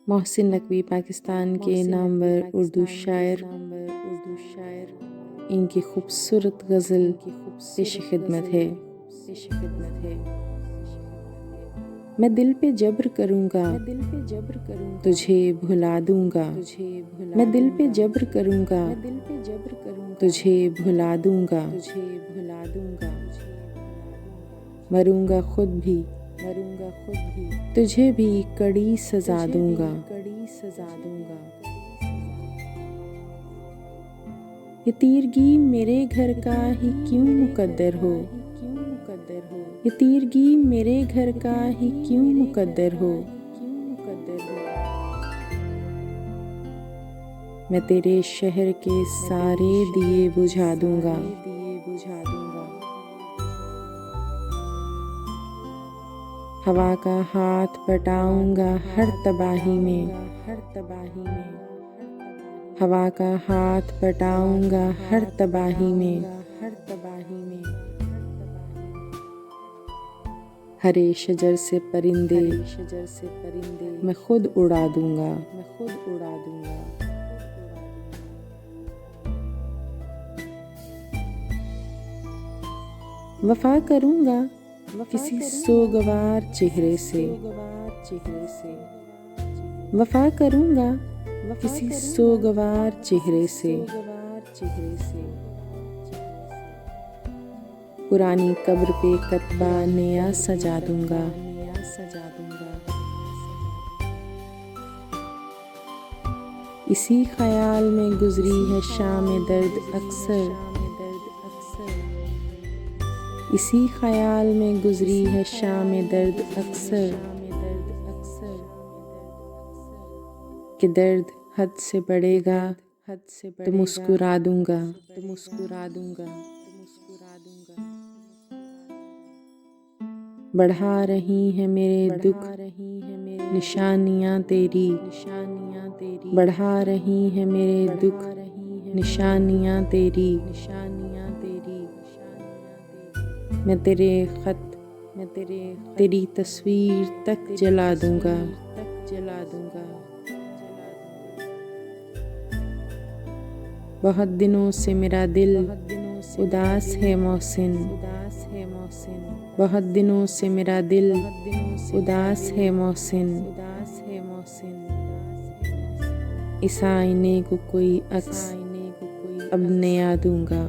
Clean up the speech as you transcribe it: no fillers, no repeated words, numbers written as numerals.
मोहसिन नकवी पाकिस्तान के नामवर उर्दू शायर, इनकी खूबसूरत गज़ल पेश खिदमत है। मैं दिल पे जब्र करूँगा, तुझे भुला दूँगा। मैं दिल पे जब्र करूँगा, तुझे भुला दूँगा। मरूँगा खुद भी, तुझे भी कड़ी सजा दूँगा। ये तीरगी मेरे घर का ही क्यों मुकद्दर हो, ये तीरगी मेरे घर का ही क्यों मुकद्दर हो। मैं तेरे शहर के सारे दिए बुझा दूँगा। हवा का हाथ बटाऊँगा हर तबाही में, हवा का हाथ बटाऊँगा हर तबाही में। हरे शजर से परिंदे मैं खुद उड़ा दूँगा। वफा करूँगा किसी सोगवार चेहरे से, वफा करूँगा किसी सोगवार चेहरे से। पुरानी कब्र पे कतबा नया सजा दूँगा। इसी ख्याल में गुजरी है शाम दर्द अक्सर, इसी ख्याल में गुजरी है शाम दर्द अक्सर। कि दर्द हद से बढ़ेगा तो मुस्कुरा दूँगा। बढ़ा रही है मेरे दुख निशानियाँ तेरी, बढ़ा रही है मेरे दुख निशानियाँ तेरी। मैं तेरे खत तेरी तस्वीर तक जला दूँगा। बहुत दिनों से मेरा दिल उदास है मोहसिन, बहुत दिनों से मेरा दिल उदास है मोहसिन। इस आईने को कोई अक्स अब नया दूँगा।